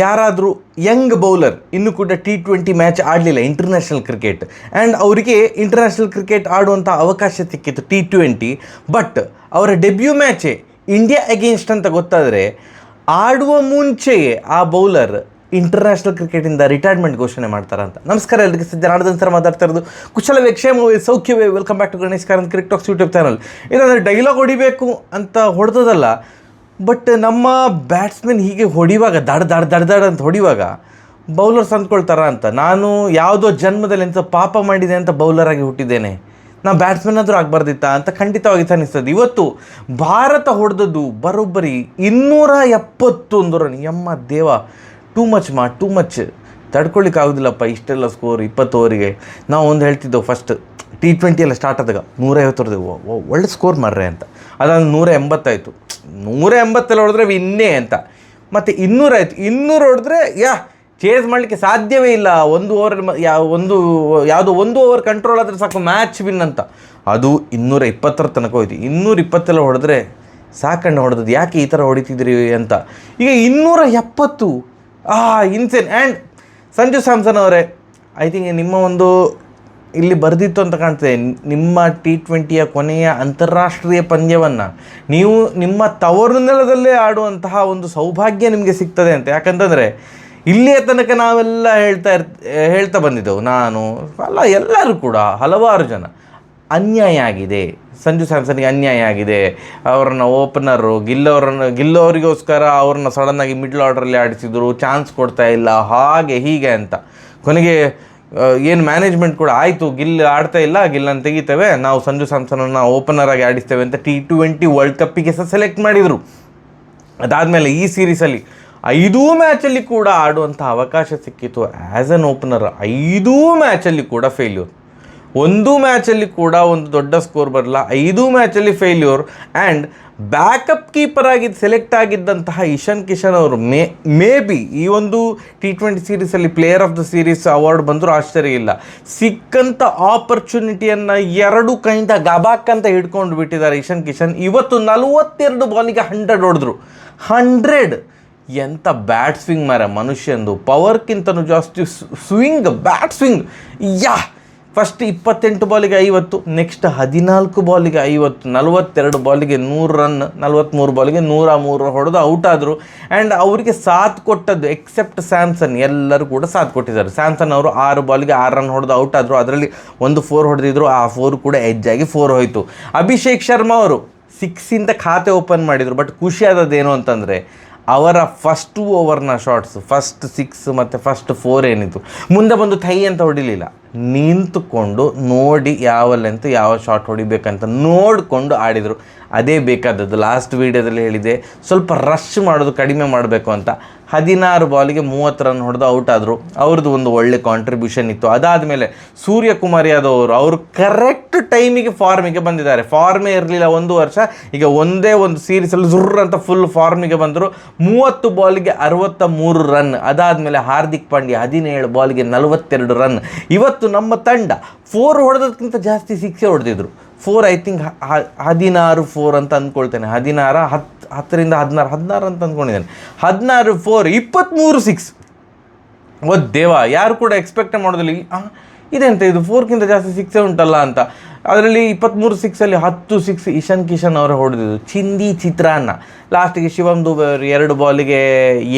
ಯಾರಾದರೂ Young bowler ಇನ್ನೂ ಕೂಡ T20 ಮ್ಯಾಚ್ ಆಡಲಿಲ್ಲ ಇಂಟರ್ನ್ಯಾಷನಲ್ ಕ್ರಿಕೆಟ್, ಆ್ಯಂಡ್ ಅವರಿಗೆ ಇಂಟರ್ನ್ಯಾಷನಲ್ ಕ್ರಿಕೆಟ್ ಆಡುವಂಥ ಅವಕಾಶ ಸಿಕ್ಕಿತ್ತು T20. ಬಟ್ ಅವರ ಡೆಬ್ಯೂ ಮ್ಯಾಚೇ ಇಂಡಿಯಾ ಅಗೇನ್ಸ್ಟ್ ಅಂತ ಗೊತ್ತಾದರೆ ಆಡುವ ಮುಂಚೆಯೇ ಆ ಬೌಲರ್ ಇಂಟರ್ನ್ಯಾಷನಲ್ ಕ್ರಿಕೆಟಿಂದ ರಿಟೈರ್ಮೆಂಟ್ ಘೋಷಣೆ ಮಾಡ್ತಾರಂತ. ನಮಸ್ಕಾರ ಎಲ್ಲರಿಗೆ, ಜನಾರ್ದನ್ ಸರ್ ಮಾತಾಡ್ತಾ ಇರೋದು. ಕುಶಲವೇ, ಕ್ಷೇಮವೇ, ಸೌಖ್ಯವೇ? Welcome back to Ganesh Karanth cricket talks YouTube channel. ಇಲ್ಲಾಂದರೆ ಡೈಲಾಗ್ ಹೊಡಿಬೇಕು ಅಂತ ಹೊಡೆದಲ್ಲ, ಬಟ್ ನಮ್ಮ ಬ್ಯಾಟ್ಸ್ಮನ್ ಹೀಗೆ ಹೊಡಿವಾಗ ದಡ್ ಅಂತ ಹೊಡಿವಾಗ ಬೌಲರ್ಸ್ ಅಂದ್ಕೊಳ್ತಾರ ಅಂತ. ನಾನು ಯಾವುದೋ ಜನ್ಮದಲ್ಲಿ ಎಂಥ ಪಾಪ ಮಾಡಿದೆ ಅಂತ ಬೌಲರಾಗಿ ಹುಟ್ಟಿದ್ದೇನೆ, ನಾ ಬ್ಯಾಟ್ಸ್ಮನ್ ಆದರೂ ಆಗಬಾರ್ದಿತ್ತ ಅಂತ ಖಂಡಿತವಾಗಿ ಅನ್ನಿಸ್ತದೆ. ಇವತ್ತು ಭಾರತ ಹೊಡೆದದ್ದು ಬರೋಬ್ಬರಿ 271 ರನ್. ಯಮ್ಮ ದೇವ, ಟೂ ಮಚ್ ತಡ್ಕೊಳ್ಳಿಕ್ಕೆ ಆಗೋದಿಲ್ಲಪ್ಪ ಇಷ್ಟೆಲ್ಲ ಸ್ಕೋರ್ 20 ಓವರಿಗೆ. ನಾವು ಒಂದು ಹೇಳ್ತಿದ್ದೆವು ಫಸ್ಟ್ T20 ಎಲ್ಲ ಸ್ಟಾರ್ಟ್ ಆದಾಗ 150 ಹೊಡೆದೆವು, ಒಳ್ಳೆ ಸ್ಕೋರ್ ಮಾರ್ರೆ ಅಂತ. ಅದಾದ 180 ಆಯಿತು, 180 ಹೊಡೆದ್ರೆ ವಿನ್ನೇ ಅಂತ. ಮತ್ತು 200 ಆಯಿತು, 200 ಹೊಡೆದ್ರೆ ಚೇಸ್ ಮಾಡಲಿಕ್ಕೆ ಸಾಧ್ಯವೇ ಇಲ್ಲ. ಒಂದು ಓವರ್ ಕಂಟ್ರೋಲ್ ಆದರೆ ಸಾಕು ಮ್ಯಾಚ್ ವಿನ್ ಅಂತ. ಅದು 220 ತನಕ ಹೋಯ್ತು. 220 ಹೊಡೆದ್ರೆ ಸಾಕಣ್ಣ ಹೊಡೆದದ್ದು, ಯಾಕೆ ಈ ಥರ ಹೊಡಿತಿದ್ರಿ ಅಂತ. ಈಗ 270 ಇನ್ಸೇನ್. ಆ್ಯಂಡ್ ಸಂಜು ಸ್ಯಾಮ್ಸನ್ ಅವರೇ, ಐ ಥಿಂಕ್ ನಿಮ್ಮ ಒಂದು ಇಲ್ಲಿ ಬರೆದಿತ್ತು ಅಂತ ಕಾಣ್ತದೆ, ನಿಮ್ಮ T20ಯ ಕೊನೆಯ ಅಂತಾರಾಷ್ಟ್ರೀಯ ಪಂದ್ಯವನ್ನು ನೀವು ನಿಮ್ಮ ತವರು ನೆಲದಲ್ಲೇ ಆಡುವಂತಹ ಒಂದು ಸೌಭಾಗ್ಯ ನಿಮಗೆ ಸಿಗ್ತದೆ ಅಂತ. ಯಾಕಂತಂದರೆ ಇಲ್ಲಿಯ ತನಕ ನಾವೆಲ್ಲ ಹೇಳ್ತಾ ಬಂದಿದ್ದೆವು, ನಾನು ಅಲ್ಲ ಎಲ್ಲರೂ ಕೂಡ, ಹಲವಾರು ಜನ, ಅನ್ಯಾಯ ಆಗಿದೆ, ಸಂಜು ಸ್ಯಾಮ್ಸನ್ಗೆ ಅನ್ಯಾಯ ಆಗಿದೆ. ಅವರನ್ನು ಓಪನರು ಗಿಲ್ಲವರಿಗೋಸ್ಕರ ಅವ್ರನ್ನ ಸಡನ್ನಾಗಿ ಮಿಡ್ಲ್ ಆರ್ಡ್ರಲ್ಲಿ ಆಡಿಸಿದ್ರು, ಚಾನ್ಸ್ ಕೊಡ್ತಾ ಇಲ್ಲ, ಹಾಗೆ ಹೀಗೆ ಅಂತ. ಕೊನೆಗೆ ಏನು ಮ್ಯಾನೇಜ್ಮೆಂಟ್ ಕೂಡ ಆಯಿತು, ಗಿಲ್ ಆಡ್ತಾ ಇಲ್ಲ, ಗಿಲ್ಲನ್ನು ತೆಗಿತೇವೆ, ನಾವು ಸಂಜು ಸ್ಯಾಮ್ಸನನ್ನು ಓಪನರ್ ಆಗಿ ಆಡಿಸ್ತೇವೆ ಅಂತ T20 ವರ್ಲ್ಡ್ ಕಪ್ಪಿಗೆ ಸೆಲೆಕ್ಟ್ ಮಾಡಿದರು. ಅದಾದಮೇಲೆ ಈ ಸೀರೀಸಲ್ಲಿ 5 ಮ್ಯಾಚಲ್ಲಿ ಕೂಡ ಆಡುವಂಥ ಅವಕಾಶ ಸಿಕ್ಕಿತ್ತು ಆ್ಯಸ್ ಅನ್ ಓಪನರ್. 5 ಮ್ಯಾಚಲ್ಲಿ ಕೂಡ ಫೇಲ್ಯೂರ್, 1 ಮ್ಯಾಚಲ್ಲಿ ಕೂಡ ಒಂದು ದೊಡ್ಡ ಸ್ಕೋರ್ ಬರಲ್ಲ, 5 ಮ್ಯಾಚಲ್ಲಿ ಫೇಲ್ಯೂರ್. ಆ್ಯಂಡ್ ಬ್ಯಾಕಪ್ ಕೀಪರ್ ಆಗಿ ಸೆಲೆಕ್ಟ್ ಆಗಿದ್ದಂತಹ ಇಶಾನ್ ಕಿಶನ್ ಅವರು ಮೇ ಬಿ ಈ ಒಂದು T20 ಸೀರೀಸಲ್ಲಿ player of the series award ಬಂದರೂ ಆಶ್ಚರ್ಯ ಇಲ್ಲ. ಸಿಕ್ಕಂಥ ಆಪರ್ಚುನಿಟಿಯನ್ನು 2 ಕೈಯಿಂದ ಗಬಾಕ್ ಅಂತ ಹಿಡ್ಕೊಂಡು ಬಿಟ್ಟಿದ್ದಾರೆ ಇಶಾನ್ ಕಿಶನ್. ಇವತ್ತು 42 ಬಾಲಿಗೆ 100 ಹೊಡೆದ್ರು. 100 ಎಂಥ ಬ್ಯಾಟ್ ಸ್ವಿಂಗ್ ಮಾರ ಮನುಷ್ಯಂದು, ಪವರ್ಗಿಂತನೂ ಜಾಸ್ತಿ swing, bat swing. First 28 ಬಾಲಿಗೆ 50, next 14 ಬಾಲಿಗೆ 50, 42 ಬಾಲಿಗೆ 100 run, 43 ಬಾಲಿಗೆ 103 ಹೊಡೆದು ಔಟ್ ಆದರು. ಆ್ಯಂಡ್ ಅವರಿಗೆ ಸಾಥ್ ಕೊಟ್ಟದ್ದು ಎಕ್ಸೆಪ್ಟ್ ಸ್ಯಾಮ್ಸನ್, ಎಲ್ಲರೂ ಕೂಡ ಸಾಥ್ ಕೊಟ್ಟಿದ್ದಾರೆ. ಸ್ಯಾಮ್ಸನ್ ಅವರು 6 ಬಾಲಿಗೆ 6 ರನ್ ಹೊಡೆದು ಔಟ್ ಆದರು. ಅದರಲ್ಲಿ ಒಂದು 4 ಹೊಡೆದಿದ್ರು, ಆ 4 ಕೂಡ ಎಡ್ಜಾಗಿ 4 ಹೋಯಿತು. ಅಭಿಷೇಕ್ ಶರ್ಮಾ ಅವರು 6 ಖಾತೆ ಓಪನ್ ಮಾಡಿದರು. ಬಟ್ ಖುಷಿಯಾದದ್ದೇನು ಅಂತಂದರೆ ಅವರ ಫಸ್ಟ್ ಓವರ್ನ ಶಾಟ್ಸ್, ಫಸ್ಟ್ 6 ಮತ್ತು ಫಸ್ಟ್ 4 ಏನಿತ್ತು, ಮುಂದೆ ಬಂದು ಥೈ ಅಂತ ಹೊಡಿಲಿಲ್ಲ, ನಿಂತುಕೊಂಡು ನೋಡಿ ಯಾವ ಲೆಂತ್ ಯಾವ ಶಾಟ್ ಹೊಡಿಬೇಕಂತ ನೋಡಿಕೊಂಡು ಆಡಿದರು. ಅದೇ ಬೇಕಾದದ್ದು. ಲಾಸ್ಟ್ ವೀಡಿಯೋದಲ್ಲಿ ಹೇಳಿದೆ, ಸ್ವಲ್ಪ ರಶ್ ಮಾಡೋದು ಕಡಿಮೆ ಮಾಡಬೇಕು ಅಂತ. 16 ಬಾಲಿಗೆ 30 ರನ್ ಹೊಡೆದು ಔಟ್ ಆದರು. ಅವ್ರದ್ದು ಒಂದು ಒಳ್ಳೆ ಕಾಂಟ್ರಿಬ್ಯೂಷನ್ ಇತ್ತು. ಅದಾದಮೇಲೆ ಸೂರ್ಯಕುಮಾರ್ ಯಾದವ್ ಅವರು ಕರೆಕ್ಟ್ ಟೈಮಿಗೆ ಫಾರ್ಮಿಗೆ ಬಂದಿದ್ದಾರೆ. ಫಾರ್ಮೇ ಇರಲಿಲ್ಲ ಒಂದು ವರ್ಷ, ಈಗ ಒಂದೇ ಒಂದು ಸೀರೀಸಲ್ಲಿ ಜುರ್ರ್ ಅಂತ ಫುಲ್ ಫಾರ್ಮಿಗೆ ಬಂದರು. 30 ಬಾಲಿಗೆ 63 ರನ್. ಅದಾದಮೇಲೆ ಹಾರ್ದಿಕ್ ಪಾಂಡ್ಯ 17 ಬಾಲಿಗೆ 42 ರನ್. ಇವತ್ತು ನಮ್ಮ ತಂಡ 4 ಹೊಡೆದಕ್ಕಿಂತ ಜಾಸ್ತಿ 6 ಹೊಡೆದಿದ್ರು. 4 ಐ ಥಿಂಕ್ 16 4 ಅಂತ ಅಂದ್ಕೊಳ್ತೇನೆ, 16 10ರಿಂದ 16 ಅಂತ ಅಂದ್ಕೊಂಡಿದ್ದೇನೆ. 16 4 23 6. ಓ ದೇವ, ಯಾರು ಕೂಡ ಎಕ್ಸ್ಪೆಕ್ಟ್ ಮಾಡೋದಿಲ್ಲ ಇದೆಂತ ಇದು 4ಗಿಂತ ಜಾಸ್ತಿ 6 ಉಂಟಲ್ಲ ಅಂತ. ಅದರಲ್ಲಿ 23 6ಅಲ್ಲಿ 10 6 ಇಶಾನ್ ಕಿಶನ್ ಅವರು ಹೊಡೆದಿದ್ದು. ಚಿಂದಿ ಚಿತ್ರಾನ್ನ. ಲಾಸ್ಟಿಗೆ ಶಿವಮ್ ದುಬೆ ಅವರು 2 ಬಾಲಿಗೆ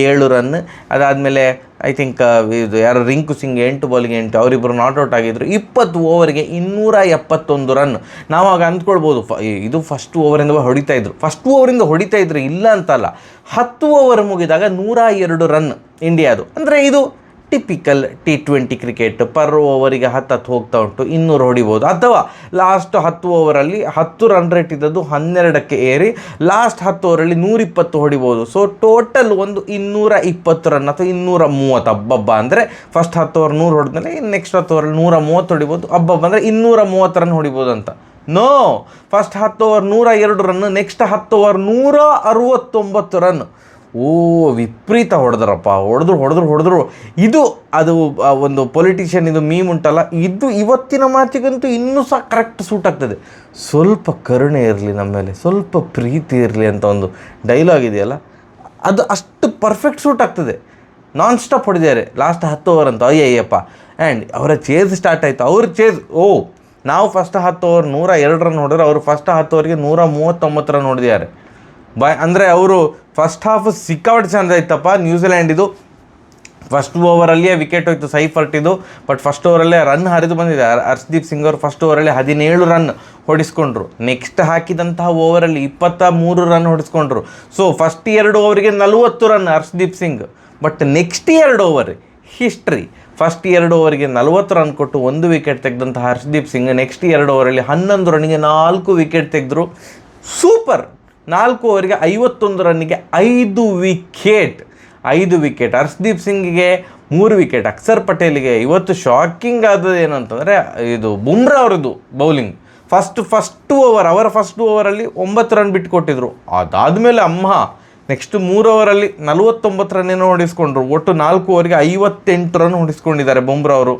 7 ರನ್. ಅದಾದಮೇಲೆ ಐ ಥಿಂಕ್ ಇದು ಯಾರು ರಿಂಕು ಸಿಂಗ್ 8 ಬಾಲಿಗೆ 8, ಅವರಿಬ್ಬರು ನಾಟ್ಔಟ್ ಆಗಿದ್ದರು. 20 ಓವರಿಗೆ 271 ರನ್. ನಾವಾಗ ಅಂದ್ಕೊಳ್ಬೋದು ಇದು ಫಸ್ಟ್ ಓವರಿಂದ ಹೊಡಿತಾ ಇದ್ರು, ಇಲ್ಲ ಅಂತಲ್ಲ. 10 ಓವರ್ ಮುಗಿದಾಗ 102 ರನ್ ಇಂಡಿಯಾದು. ಅಂದರೆ ಇದು ಟಿಪಿಕಲ್ T20 ಕ್ರಿಕೆಟ್. ಪರ್ ಓವರಿಗೆ 10 ಹೋಗ್ತಾ ಉಂಟು, 200 ಹೊಡಿಬೋದು. ಅಥವಾ ಲಾಸ್ಟ್ 10 ಓವರಲ್ಲಿ 10 ರನ್ ರೇಟ್ ಇದ್ದದ್ದು 12ಕ್ಕೆ ಏರಿ ಲಾಸ್ಟ್ 10 ಓವರಲ್ಲಿ 120 ಹೊಡಿಬೋದು. ಸೊ ಟೋಟಲ್ ಒಂದು 220 ರನ್ ಅಥವಾ 230 ಹಬ್ಬಬ್ಬ. ಅಂದರೆ ಫಸ್ಟ್ 10 ಓವರ್ 100 ಹೊಡೆದ್ಮೇಲೆ ನೆಕ್ಸ್ಟ್ 10 ಓವರಲ್ಲಿ 130 ಹೊಡಿಬೋದು. ಹಬ್ಬಬ್ಬ ಅಂದರೆ 230 ರನ್ ಹೊಡಿಬೋದು ಅಂತ. No, first 10 over 102 run, next 10 over 169 run. ವಿಪರೀತ ಹೊಡೆದ್ರಪ್ಪ, ಹೊಡೆದ್ರು. ಇದು ಅದು ಒಂದು ಪೊಲಿಟಿಷಿಯನ್ ಇದು ಮೀಮ್ ಉಂಟಲ್ಲ, ಇದು ಇವತ್ತಿನ ಮ್ಯಾಚಿಗಂತೂ ಇನ್ನೂ ಸಹ ಕರೆಕ್ಟ್ ಸೂಟ್ ಆಗ್ತದೆ. ಸ್ವಲ್ಪ ಕರುಣೆ ಇರಲಿ ನಮ್ಮ ಮೇಲೆ, ಸ್ವಲ್ಪ ಪ್ರೀತಿ ಇರಲಿ ಅಂತ ಒಂದು ಡೈಲಾಗ್ ಇದೆಯಲ್ಲ, ಅದು ಅಷ್ಟು ಪರ್ಫೆಕ್ಟ್ ಸೂಟ್ ಆಗ್ತದೆ. ನಾನ್ ಸ್ಟಾಪ್ ಹೊಡೆದಿದ್ದಾರೆ ಲಾಸ್ಟ್ 10 ಓವರ್ ಅಂತ. ಅಯ್ಯಯ್ಯಪ್ಪ. ಆ್ಯಂಡ್ ಅವರ ಚೇಸ್ ಸ್ಟಾರ್ಟ್ ಆಯಿತು. ಅವ್ರ ಚೇಸ್ ನಾವು ಫಸ್ಟ್ 10 ಓವರ್ 102 ರನ್ ಹೊಡೆದ್ರೆ ಅವರು ಫಸ್ಟ್ 10 ಓವರ್ಗೆ 139 ರನ್ ಹೊಡೆದಿದ್ದಾರೆ. ಅಂದರೆ ಅವರು ಫಸ್ಟ್ ಹಾಫ್ ಸಿಕ್ಕಾಪಟ್ಟೆ ಚೆಂದ ಇತ್ತಪ್ಪ ನ್ಯೂಜಿಲ್ಯಾಂಡಿದು. ಫಸ್ಟ್ ಓವರಲ್ಲಿಯೇ ವಿಕೆಟ್ ಹೋಯ್ತು ಸೈಫರ್ಟಿದು. ಬಟ್ ಫಸ್ಟ್ ಓವರಲ್ಲೇ ರನ್ ಹರಿದು ಬಂದಿದೆ. ಹರ್ಷದೀಪ್ ಸಿಂಗ್ ಅವರು ಫಸ್ಟ್ ಓವರಲ್ಲಿ 17 ರನ್ ಹೊಡಿಸ್ಕೊಂಡ್ರು. ನೆಕ್ಸ್ಟ್ ಹಾಕಿದಂತಹ ಓವರಲ್ಲಿ 23 ರನ್ ಹೊಡಿಸ್ಕೊಂಡ್ರು. ಸೊ ಫಸ್ಟ್ 2 ಓವರಿಗೆ 40 run Harshdeep Singh. But next 2 over history. First 2 ಓವರಿಗೆ 40 ರನ್ ಕೊಟ್ಟು 1 ವಿಕೆಟ್ ತೆಗೆದಂಥ ಹರ್ಷದೀಪ್ ಸಿಂಗ್ ನೆಕ್ಸ್ಟ್ 2 ಓವರಲ್ಲಿ 11 ರನ್ನಿಗೆ 4 ವಿಕೆಟ್ ತೆಗೆದ್ರು. ಸೂಪರ್. 4 ಓವರಿಗೆ 51 ರನ್ನಿಗೆ 5 ವಿಕೆಟ್. ಹರ್ಷದೀಪ್ ಸಿಂಗಿಗೆ 3 ವಿಕೆಟ್. ಅಕ್ಷರ್ ಪಟೇಲಿಗೆ ಇವತ್ತು ಶಾಕಿಂಗ್ ಆದದ್ದು ಏನಂತಂದರೆ ಇದು ಬುಮ್ರಾ ಅವ್ರದ್ದು ಬೌಲಿಂಗ್. ಫಸ್ಟ್ ಓವರಲ್ಲಿ 9 ರನ್ ಬಿಟ್ಟು ಕೊಟ್ಟಿದ್ರು. ಅದಾದಮೇಲೆ ನೆಕ್ಸ್ಟ್ 3 ಓವರಲ್ಲಿ 49 ರನ್ನೇನೋ ಹೊಡಿಸ್ಕೊಂಡ್ರು. ಒಟ್ಟು 4 ಓವರಿಗೆ 58 ರನ್ ಹೊಡಿಸ್ಕೊಂಡಿದ್ದಾರೆ ಬುಮ್ರಾ ಅವರು.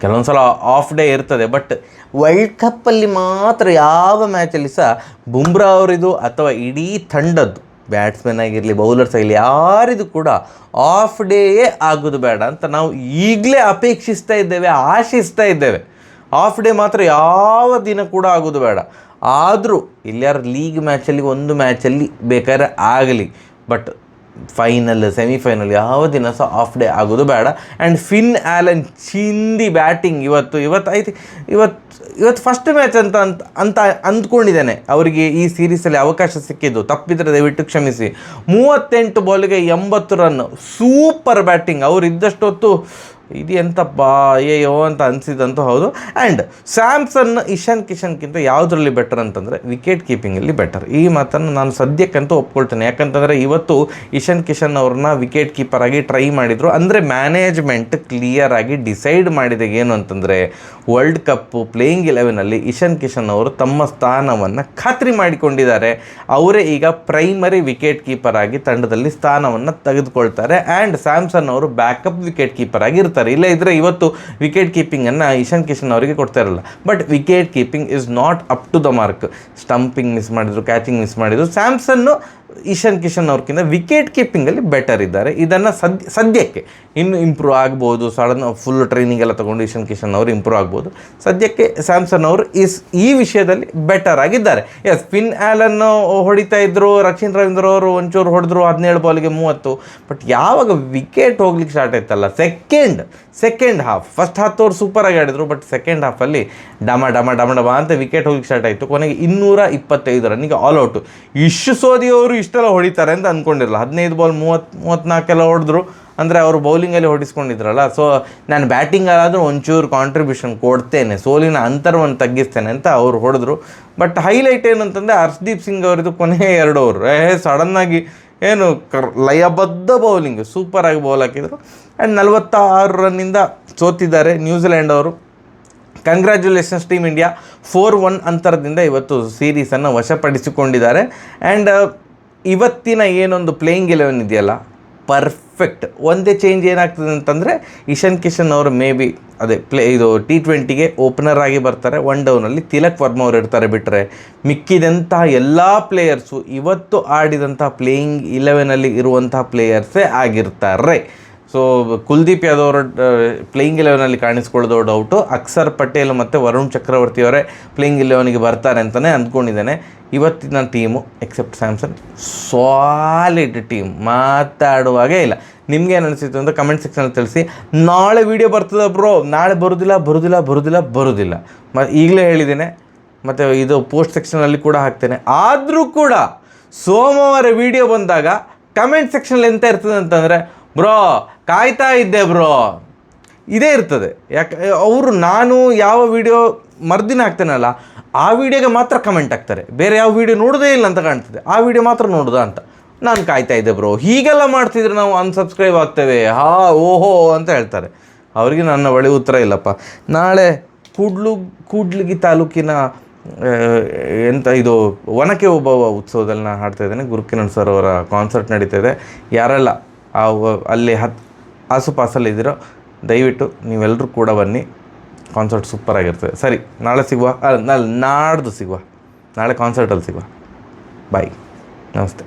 ಕೆಲವೊಂದು ಸಲ ಆಫ್ ಡೇ ಇರ್ತದೆ, ಬಟ್ ವರ್ಲ್ಡ್ ಕಪ್ಪಲ್ಲಿ ಮಾತ್ರ ಯಾವ ಮ್ಯಾಚಲ್ಲಿ ಸಹ ಬುಮ್ರಾ ಅವರಿದು ಅಥವಾ ಇಡೀ ತಂಡದ್ದು ಬ್ಯಾಟ್ಸ್ಮನ್ ಆಗಿರಲಿ ಬೌಲರ್ಸ್ ಆಗಿರಲಿ ಯಾರಿದು ಕೂಡ ಆಫ್ ಡೇಯೇ ಆಗೋದು ಬೇಡ ಅಂತ ನಾವು ಈಗಲೇ ಅಪೇಕ್ಷಿಸ್ತಾ ಇದ್ದೇವೆ, ಆಶಿಸ್ತಾ ಇದ್ದೇವೆ. ಆಫ್ ಡೇ ಮಾತ್ರ ಯಾವ ದಿನ ಕೂಡ ಆಗೋದು ಬೇಡ. ಆದರೂ ಇಲ್ಲಾರು ಲೀಗ್ ಮ್ಯಾಚಲ್ಲಿ ಒಂದು ಮ್ಯಾಚಲ್ಲಿ ಬೇಕಾದ್ರೆ ಆಗಲಿ, ಬಟ್ ಫೈನಲ್ ಸೆಮಿಫೈನಲ್ ಯಾವ ದಿನ ಸಹ ಆಫ್ ಡೇ ಆಗೋದು ಬೇಡ. ಆ್ಯಂಡ್ ಫಿನ್ ಆ್ಯಲನ್ ಚಿಂದಿ ಬ್ಯಾಟಿಂಗ್ ಇವತ್ತು ಫಸ್ಟ್ ಮ್ಯಾಚ್ ಅಂತ ಅಂದ್ಕೊಂಡಿದ್ದೇನೆ. ಅವರಿಗೆ ಈ ಸೀರೀಸಲ್ಲಿ ಅವಕಾಶ ಸಿಕ್ಕಿದ್ದು, ತಪ್ಪಿದರೆ ದಯವಿಟ್ಟು ಕ್ಷಮಿಸಿ. 38 ಬಾಲಿಗೆ 80 ರನ್, ಸೂಪರ್ ಬ್ಯಾಟಿಂಗ್. ಅವರು ಇದ್ದಷ್ಟು ಹೊತ್ತು ಇದು ಎಂತಪ್ಪ ಅಯ್ಯೋ ಅಂತ ಅನಿಸಿದಂತೂ ಹೌದು. ಆ್ಯಂಡ್ ಸ್ಯಾಮ್ಸನ್ ಇಶಾನ್ ಕಿಶನ್ಗಿಂತ ಯಾವುದರಲ್ಲಿ ಬೆಟರ್ ಅಂತಂದರೆ ವಿಕೆಟ್ ಕೀಪಿಂಗಲ್ಲಿ ಬೆಟರ್. ಈ ಮಾತನ್ನು ನಾನು ಸದ್ಯಕ್ಕಂತೂ ಒಪ್ಕೊಳ್ತೇನೆ. ಯಾಕಂತಂದರೆ ಇವತ್ತು ಇಶಾನ್ ಕಿಶನ್ ಅವ್ರನ್ನ ವಿಕೆಟ್ ಕೀಪರ್ ಆಗಿ ಟ್ರೈ ಮಾಡಿದರು. ಅಂದರೆ ಮ್ಯಾನೇಜ್ಮೆಂಟ್ ಕ್ಲಿಯರ್ ಆಗಿ ಡಿಸೈಡ್ ಮಾಡಿದೆ ಏನು ಅಂತಂದರೆ world cup playing 11ನಲ್ಲಿ Ishan Kishan ಅವರು ತಮ್ಮ ಸ್ಥಾನವನ್ನು ಖಾತ್ರಿ ಮಾಡಿಕೊಂಡಿದ್ದಾರೆ. ಅವರೇ ಈಗ ಪ್ರೈಮರಿ ವಿಕೆಟ್ ಕೀಪರ್ ಆಗಿ ತಂಡದಲ್ಲಿ ಸ್ಥಾನವನ್ನು ತೆಗೆದುಕೊಳ್ತಾರೆ. ಆ್ಯಂಡ್ ಸ್ಯಾಮ್ಸನ್ ಅವರು ಬ್ಯಾಕಪ್ ವಿಕೆಟ್ ಕೀಪರ್ ಆಗಿರ್ತಾರೆ. ಇಲ್ಲ ಇದ್ರೆ ಇವತ್ತು ವಿಕೆಟ್ ಕೀಪಿಂಗನ್ನು ಇಶಾನ್ ಕಿಶನ್ ಅವರಿಗೆ ಕೊಡ್ತಾ ಇರಲ್ಲ. But wicket keeping is not up to the mark. Stumping miss ಮಾಡಿದ್ರು, ಕ್ಯಾಚಿಂಗ್ ಮಿಸ್ ಮಾಡಿದ್ರು. ಸ್ಯಾಮ್ಸನ್ನು ಇಶಾನ್ ಕಿಶನ್ ಅವ್ರಿಗಿಂತ ವಿಕೆಟ್ ಕೀಪಿಂಗಲ್ಲಿ ಬೆಟರ್ ಇದ್ದಾರೆ. ಇದನ್ನು ಸದ್ಯಕ್ಕೆ ಇನ್ನು ಇಂಪ್ರೂವ್ ಆಗ್ಬೋದು. ಸಡನ್ ಫುಲ್ ಟ್ರೈನಿಂಗ್ ಎಲ್ಲ ತೊಗೊಂಡು ಇಶಾನ್ ಕಿಶನ್ ಅವರು ಇಂಪ್ರೂವ್ ಆಗ್ಬೋದು. ಸದ್ಯಕ್ಕೆ ಸ್ಯಾಮ್ಸನ್ ಅವರು ಈ ವಿಷಯದಲ್ಲಿ ಬೆಟರ್ ಆಗಿದ್ದಾರೆ. ಎಸ್, ಫಿನ್ ಆ್ಯಲನ್ ಹೊಡಿತಾ ಇದ್ದರು, ರಚಿನ್ ರವೀಂದ್ರ ಅವರು ಒಂಚೂರು ಹೊಡೆದ್ರು 17 ಬಾಲಿಗೆ 30. ಬಟ್ ಯಾವಾಗ ವಿಕೆಟ್ ಹೋಗ್ಲಿಕ್ಕೆ ಸ್ಟಾರ್ಟ್ ಆಯ್ತಲ್ಲ ಸೆಕೆಂಡ್ ಹಾಫ್, ಫಸ್ಟ್ 10 ಓವರ್ ಸೂಪರಾಗಿ ಆಡಿದ್ರು. ಬಟ್ ಸೆಕೆಂಡ್ ಹಾಫಲ್ಲಿ ಡಮ ಅಂತ ವಿಕೆಟ್ ಹೋಗ್ಲಿಕ್ಕೆ ಸ್ಟಾರ್ಟ್ ಆಯಿತು. ಕೊನೆಗೆ 225 ರನ್ನಿಗೆ ಆಲ್ ಔಟು. ಸೋದಿ ಅವರು ಇಷ್ಟೆಲ್ಲ ಹೊಡಿತಾರೆ ಅಂತ ಅಂದ್ಕೊಂಡಿರಲ್ಲ. 15 ಬಾಲ್ 34 ಎಲ್ಲ ಹೊಡೆದ್ರು. ಅಂದರೆ ಅವರು ಬೌಲಿಂಗಲ್ಲಿ ಹೊಡಿಸ್ಕೊಂಡಿದ್ರಲ್ಲ. ಸೊ ನಾನು ಬ್ಯಾಟಿಂಗಲ್ಲಾದರೂ ಒಂಚೂರು ಕಾಂಟ್ರಿಬ್ಯೂಷನ್ ಕೊಡ್ತೇನೆ, ಸೋಲಿನ ಅಂತರವನ್ನು ತಗ್ಗಿಸ್ತೇನೆ ಅಂತ ಅವರು ಹೊಡೆದ್ರು. ಬಟ್ ಹೈಲೈಟ್ ಏನಂತಂದರೆ ಹರ್ಷದೀಪ್ ಸಿಂಗ್ ಅವರಿದ್ದು ಕೊನೆಯ 2 ಓವರ್ ಸಡನ್ನಾಗಿ ಏನು ಲಯಬದ್ಧ ಬೌಲಿಂಗ್, ಸೂಪರಾಗಿ ಬೌಲ್ ಹಾಕಿದರು. ಆ್ಯಂಡ್ 46 ರನ್ನಿಂದ ಸೋತಿದ್ದಾರೆ ನ್ಯೂಜಿಲ್ಯಾಂಡ್ ಅವರು. Congratulations team India. 4-1 ಅಂತರದಿಂದ ಇವತ್ತು ಸೀರೀಸನ್ನು ವಶಪಡಿಸಿಕೊಂಡಿದ್ದಾರೆ. ಆ್ಯಂಡ್ ಇವತ್ತಿನ ಏನೊಂದು ಪ್ಲೇಯಿಂಗ್ 11 ಇದೆಯಲ್ಲ, ಪರ್ಫೆಕ್ಟ್. ಒಂದೇ ಚೇಂಜ್ ಏನಾಗ್ತದೆ ಅಂತಂದರೆ ಇಶಾನ್ ಕಿಶನ್ ಅವರು ಮೇ ಬಿ ಇದು T20ಗೆ ಓಪನರ್ ಆಗಿ ಬರ್ತಾರೆ. 1 ಡೌನಲ್ಲಿ ತಿಲಕ್ ವರ್ಮಾ ಅವರು ಇರ್ತಾರೆ. ಬಿಟ್ಟರೆ ಮಿಕ್ಕಿದಂತಹ ಎಲ್ಲ ಪ್ಲೇಯರ್ಸು ಇವತ್ತು ಆಡಿದಂಥ ಪ್ಲೇಯಿಂಗ್ 11ನಲ್ಲಿ ಇರುವಂತಹ ಪ್ಲೇಯರ್ಸೇ ಆಗಿರ್ತಾರೆ. ಸೊ ಕುಲ್ದೀಪ್ ಯಾದವ್ ಅವರ ಪ್ಲೇಯಿಂಗ್ 11ನಲ್ಲಿ ಕಾಣಿಸ್ಕೊಳ್ಳೋದು ಡೌಟು. ಅಕ್ಷರ್ ಪಟೇಲ್ ಮತ್ತು ವರುಣ್ ಚಕ್ರವರ್ತಿ ಅವರೇ ಪ್ಲೇಯಿಂಗ್ 11ಗೆ ಬರ್ತಾರೆ ಅಂತಲೇ ಅಂದ್ಕೊಂಡಿದ್ದೇನೆ. ಇವತ್ತಿನ team except Samson solid team, ಮಾತಾಡುವಾಗೇ ಇಲ್ಲ. ನಿಮ್ಗೇನು ಅನಿಸಿತ್ತು ಅಂತ ಕಮೆಂಟ್ ಸೆಕ್ಷನಲ್ಲಿ ತಿಳಿಸಿ. ನಾಳೆ ವೀಡಿಯೋ ಬರ್ತದೆ ಬ್ರೋ, ನಾಳೆ ಬರೋದಿಲ್ಲ. ಈಗಲೇ ಹೇಳಿದ್ದೇನೆ, ಮತ್ತು ಇದು ಪೋಸ್ಟ್ ಸೆಕ್ಷನಲ್ಲಿ ಕೂಡ ಹಾಕ್ತೇನೆ. ಆದರೂ ಕೂಡ ಸೋಮವಾರ ವೀಡಿಯೋ ಬಂದಾಗ ಕಮೆಂಟ್ ಸೆಕ್ಷನಲ್ಲಿ ಎಂತ ಇರ್ತದೆ ಅಂತಂದರೆ, ಬ್ರೋ ಕಾಯ್ತಾ ಇದ್ದೆ ಬ್ರೋ, ಇದೇ ಇರ್ತದೆ. ಅವರು ನಾನು ಯಾವ ವೀಡಿಯೋ ಮರುದಿನ ಹಾಕ್ತೇನಲ್ಲ ಆ ವೀಡಿಯೋಗೆ ಮಾತ್ರ ಕಮೆಂಟ್ ಹಾಕ್ತಾರೆ. ಬೇರೆ ಯಾವ ವೀಡಿಯೋ ನೋಡೋದೇ ಇಲ್ಲ ಅಂತ ಕಾಣ್ತದೆ, ಆ ವಿಡಿಯೋ ಮಾತ್ರ ನೋಡೋದಾ ಅಂತ. ನಾನು ಕಾಯ್ತಾ ಇದ್ದೆ ಬ್ರೋ, ಹೀಗೆಲ್ಲ ಮಾಡ್ತಿದ್ರೆ ನಾವು ಅನ್ಸಬ್ಸ್ಕ್ರೈಬ್ ಆಗ್ತೇವೆ ಓಹೋ ಅಂತ ಹೇಳ್ತಾರೆ. ಅವರಿಗೆ ನನ್ನ ಬಳಿ ಉತ್ತರ ಇಲ್ಲಪ್ಪ. ನಾಳೆ ಕೂಡ್ಲಿಗಿ ತಾಲೂಕಿನ ಇದು ಒನಕೆ ಓಬವ್ವ ಉತ್ಸವದಲ್ಲಿ ನಾನು ಹಾಡ್ತಾ ಇದ್ದೇನೆ. ಗುರುಕಿರಣ್ ಸರ್ ಅವರ ಕಾನ್ಸರ್ಟ್ ನಡೀತಾಯಿದೆ. ಯಾರೆಲ್ಲ ಅಲ್ಲಿ ಆಸುಪಾಸಲ್ಲಿದ್ದೀರೋ ದಯವಿಟ್ಟು ನೀವೆಲ್ಲರೂ ಕೂಡ ಬನ್ನಿ. ಕಾನ್ಸರ್ಟ್ ಸೂಪರಾಗಿರ್ತದೆ. ಸರಿ, ನಾಳೆ ಸಿಗುವ, ನಾಡ್ದು ಸಿಗುವ, ನಾಳೆ ಕಾನ್ಸರ್ಟಲ್ಲಿ ಸಿಗುವ. ಬಾಯ್, ನಮಸ್ತೆ.